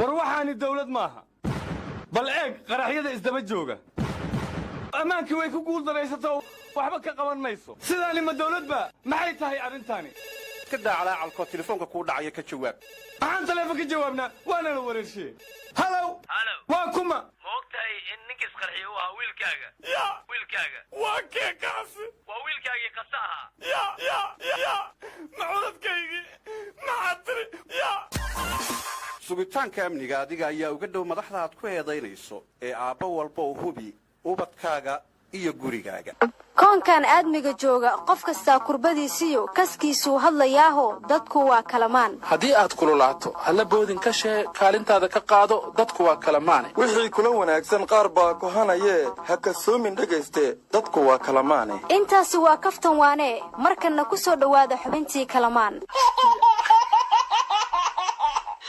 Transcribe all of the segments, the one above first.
وروحاني الدولة ماها بل إيه قرحية إزدما جوجا أمانك ويكو قول دريسته وحبك قوان ميسو سيداني ما الدولة بقى ما حيتهي أرنتاني كدا على الكو تليفونك كو دعايا كجواب عن تليفونك جوابنا وانا نوري شيء هلو واكما موقتاي ان نكس قرحي waa wiilkaaga wiilkaaga waa kee kaasi waa wiilkaagii qasaha ya macudadkaygi maxatri ya sugitaanka amniga adiga ayaa uga dhow madaxda aad ku eedaynayso ee aabba walba u hubi ubadkaaga iyo gurigaaga koonkan aadmiga jooga qof kasta kurbadiisiyo kaskiisu hadlayaaho dadku waa kalamaan haddii aad kululaato halla boodin ka shee kaalintaada ka qaado dadku waa kalamaane wixii kula wanaagsan qaar baa kohanayee ha kasoomin dhegayste dadku waa kalamaane intaasi waa kaftan waane markanna ku soo dhowaada xubintii kalamaan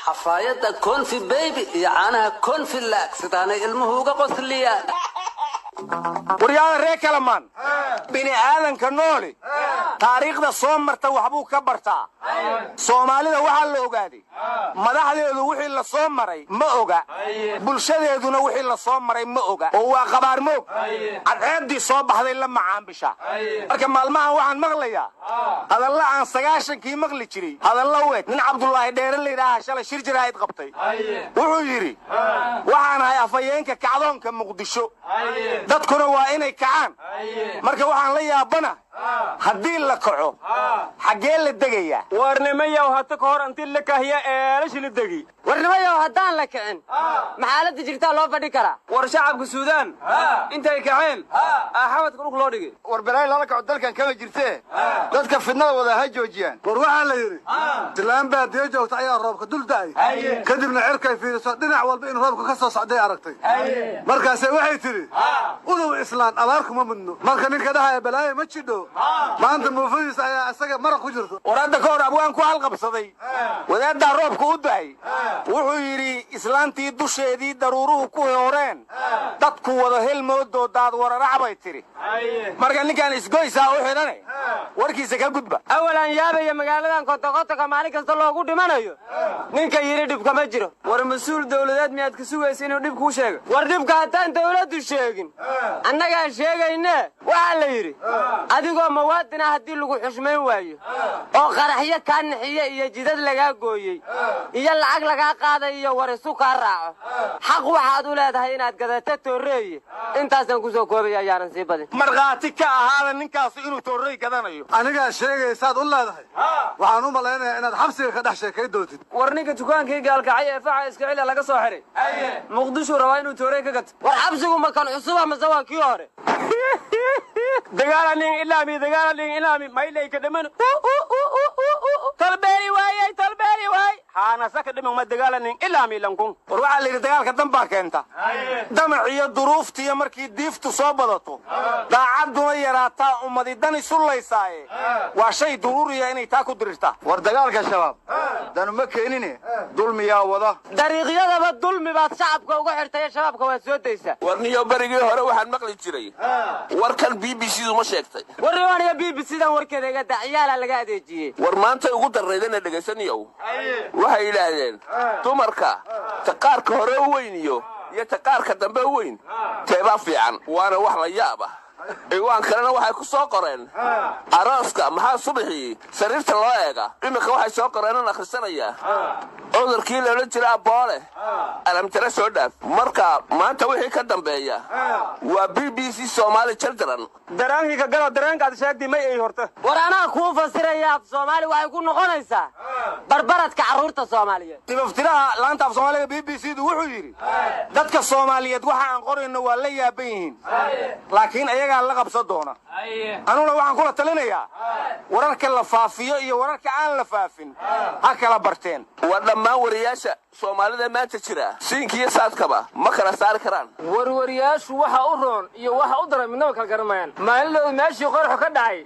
xafaayadda konfi baby iyo caanaha konfi laak sidaanay ilmuhu uga qosliyaan ورياض ريك لمان بني آدم كنولي تاريخ ده صومر توحبوه كبرتا صومالي ده وحال لوغادي مدحدي ده وحي اللي صومري ما اوغا بلشدي ده وحي اللي صومري ما اوغا هو خبار موك عدعيد دي صوب هذا لما عام بشا لكن مالمها وحان مغليا هذا الله عن سقاشن كي مغلي جري هذا الله ويت من عبد الله دير اللي راها شالا شير جرايد قبطي وحو يري وحان هاي افايينك كعدون كمقدشو dadkuna waa inay kacaan marka waxaan la yaabana haddii la kaco xagee la degayaa warnimayow hata ka hor intii la kahiya eelash la degi warnimayow haddaan la kicin maxaaladda jirtaa loo fadhi karaa war shacabka suudaan intay kaceen axamadka dhulka loo dhigay war baraay lala kaco dalkan kama jirtee dadka fidnada wada ha joojiyaan war waxaa la yidhi islaan baa dee joogta ayaa roobka dul da'ay kadibna cirkay fiiriso dhinac walba in roobka ka soo socday aragtay markaase waxay tidhi udow islaan abaar kuma mudno marka ninka dhahaya balaayo ma jidho maanta muufadiisa ayaa isaga maraq ku jirto war hadda ka hor abwaan ku halqabsaday wadaaddaa roobka u da'ay wuxuu yidhi islaantii dusheedii daruuruhu ku horeen dadku wada helmoodoo daad wararac bay tidhi marka ninkaan isgoysaa u xidhane warkiisa ka gudba awalan yaabaya magaaladan kotokotoka maalin kasta loogu dhimanayo ninka yidhi dhibka ma jiro war mas-uul dawladeed miyaad ka sugaysa inuu dhib kuu sheego war dhibka haddaan dawladdu sheegin annagaa sheegayne waxaa la yidhi adigoo mawaadina haddii lagu xushmayn waayo oo qaraxyo kaa nixiye iyo jidad lagaa gooyey iyo lacag lagaa qaaday iyo warisu kaa raaco xaq waxaad u leedahay inaad gadato tooreeye intaasaan ku soo koobaya ayaanan sii badin markhaati ka ahaada ninkaasi inuu toorrey gadanayo anigaa sheegaysaad u leedahay waxaan u malaynayaa inaad xabsiga ka dhex sheekay doontid war ninka dukaankii gaalkacay ee faca iskacila laga soo xiray muqdisho rabaa inuu toorey ka gato war xabsigu ma kan cusuba mase waa kii hore dagaalalin ilaami maylay ka dhaman talbeeri waay haana saka dhiman ma dagaalanin ilaami lankun war waxaa la yidhi dagaalka danbaa keenta damac iyo duruuftiiyo markii diiftu soo badato daacadduna yaraataa ummadi dan isullaysaaye waa shay duruuriya inay taa ku dirirtaa war dagaalka shabaab danu ma keenine dulmiyaa wada dariiqyadaba dulmi baad shacabka uga xirtay shabaabka waad soo daysaa warniyo barigii hore waxaan maqli jiray warkan BBC-du ma sheegtay warniyo BBC-dan warkeeda iga daciyaala laga adeejiyey war maanta ugu darreydana dhegaysaniyow waxay yidhaahdeen dumarka taqaarka hore u weyn iyo taqaarka dambe u weyn teebaa fiican waana wax la yaab ah iwaan kalena waxay ku soo qoreen arooska maxaa subaxii sariirta loo eega iminka waxay soo qoreen akhrisanayaa cudurkii loola jira aboole alamtare soo dhaaf marka maanta wixii ka dambeeya waa BBC Somali Children daraankii ka galo dareenkaad sheegtay may ay horta war anaa kuu fasiraya af Soomaali waxay ku noqonaysaa barbaradka carruurta Soomaaliyeed tibaftiraha laanta af Soomaaliga BBC-du wuxuu yidhi dadka Soomaaliyeed waxa aan qorayno waa la yaaban yihiin laakiin ayagaa la qabsan doona anuna waxaan kula talinayaa wararka la faafiyo iyo wararka aan la faafin ha kala barteen waa dhammaan wariyaasha Soomaalida maanta jira siinkiyo saadkaba ma kala saari karaan warwariyaashu waxa u roon iyo waxa u daran midnaba kala garanayaan maalinlooda meeshii qorxo ka dhacay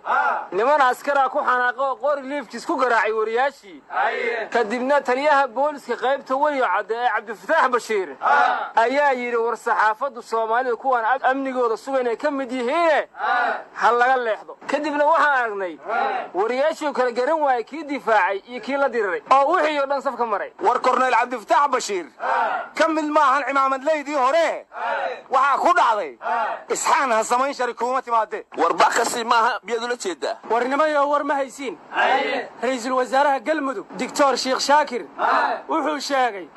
niman askara ku xanaaqo qori liifkiis ku garaacay wariyaashii kadibna taliyaha booliska qaybta weliyo cadde ee cabdifataax bashiir ayaa yidhi war saxaafaddu soomaalida kuwan amnigooda sugan ay ka mid yihiine ha laga leexdo kadibna waxaan aragnay wariyaashii kala garan waayey kii difaacay iyo kii la diriray oo wixii oo dhan safka maray war korneyl cabdifataax bashiir ka mid maahan cimaamadleydii hore waxaa ku dhacday isxaan ha samayn shari kuuma timaade war bakasi maaha miyaad ula jeedaa warnimayo war ma haysiin ra'iisul wasaaraha galmudug doctor sheekh shaakir wuxuu sheegay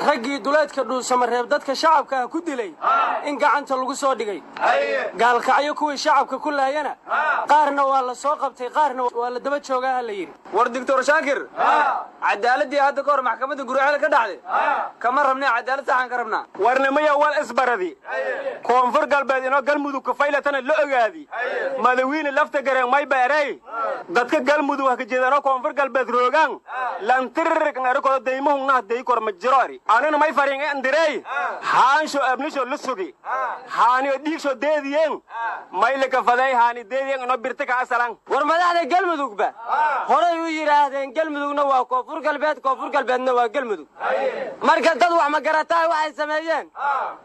raggii duleedka dhuusamareeb dadka shacabka ah ku dilay in gacanta lagu soo dhigay gaalkacyo kuwii shacabka ku laayana qaarna waa la soo qabtay qaarna waa la daba joogaa la yidhi war doctor shaakir cadaaladii hadda ka hor maxkamadda guriceel ka dhacday kama rabnaa cadaalad saxan ka rabnaa warnimaya wal isbaradi koonfur galbeed inoo galmudug ka faylatana la ogaadi madawiine lafta gareen may beeray dadka galmudug wax ka jeedano koonfur galbeed roogan lantirrik ngarko deymuhu na dey kor ma jirori anina may farin andirey haansho abnisho lusugi haani dhiigsho deediyeen may la ka faday haani deediyeen inoo birta ka asalan war madaxda galmudugba horay u yiraahdeen galmudugna waa koonfur galbeedna waa galmudug marka dad wax ma garataa waxay sameeyeen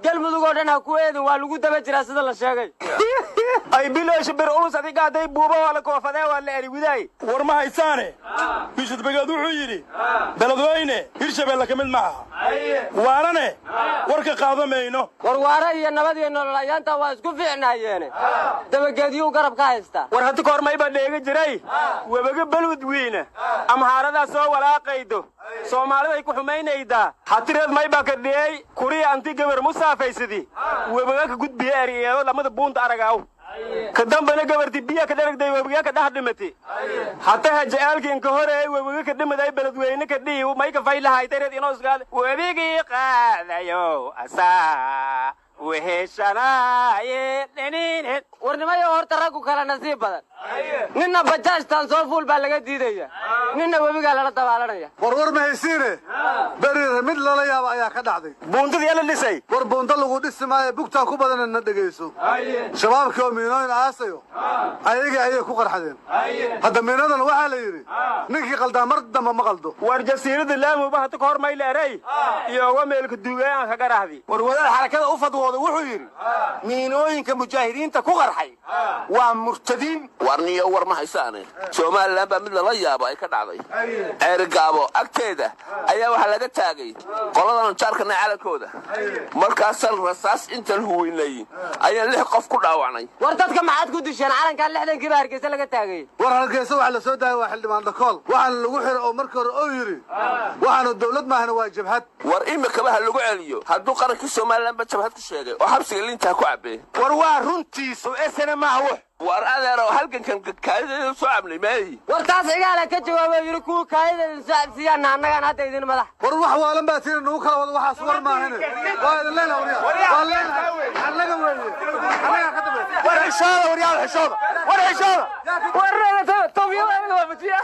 galmudug oo dhan ha ku eedin waa lagu daba jiraa sida la sheegay ay bilaash bir ulus adiga haday buuba wala koofadee waa la eri widay war ma haysaane bishad bagad wuxuu yidhi beledweyne hirshabeelle ka mid maaha waarane warka qaado mayno war waara iyo nabad iyo nolol ayaanta waa isku fiicnaayeene dabageedyuu garab ka haystaa war hadda koor mayba dheega jiray webaga baludwiina amhaaradaa soo walaaqaydo soomaalida ay ku xumaynaydaa hatireed mayba ka dhiyey kuriya anti gabar musaafaysadii webaga ka gudbiya eriyeedo lamada buunta aragaaw ka dambana gabarti biya ka dharagday webaga ka dhax dhimati hataha jacaalkiin ka horeey webaga ka dhimaday beledweyne ka dhihi may ka faylahay tareed inoo isgaad webigii qaadayo asaa weheshanaye dhaniined warnimayo horta raggu kala nasiib badan ninna bajaajtan soo fuul baa laga diidaya ninna webigaa lala dabaalanaya war ma haysiine beriire mid lala yaaba ayaa ka dhacday buundadii la dhisay war buunda lagu dhisi maayo bugtaa ku badan na dhegayso shabaabkii oo miinooyin aasayo ayagii ayay ku qarxadeen hadda miinadan waxaa la yidhi ninkii qaldaa mar damba ma qaldo war jasiirada laamuba hadda ka hor may leeray iyooga meelka duugaan ka garahdi war wadaad xarakada u fadwooda wuxuu yidhi miinooyinka mujaahidiinta ku qarxay waa murtadiin warniyo war ma haysaane somalilan baa mid lala yaabo ay ka dhacday ceerigaabo agteeda ayaa waxaa laga taagay qoladan jaarkana calankooda markaasan rasaas intan huweynay ayaan 6 qof ku dhaawacnay war dadka maxaad ku disheen calankan 60 kiiba hargeysa laga taagay war hargeysa waxa la soo daayay waa xildhibaan dhakool waxaan lagu xiray oo markii hore oo yiri waxaanu dawlad maahna waa jabhad war imika waxa lagu celiyo hadduu qaranka somalilan ba jabhad ku sheegay oo xabsiga linta ku cabay war waa runtiisu esena ma wax war adeero halkan kaayada soo cabnay meey war taas igaala ka jawaabay yiri ku kaayada soo cabsiyaan annagan hadda idin madax war wax waalan baa tiin nagu kala wada waxaas war maahane waa idin leeyahay waa leeyahay annaga weeye annaga ka dambeeyay war xishooda war xishooda war reeta tawfiiq waa matiya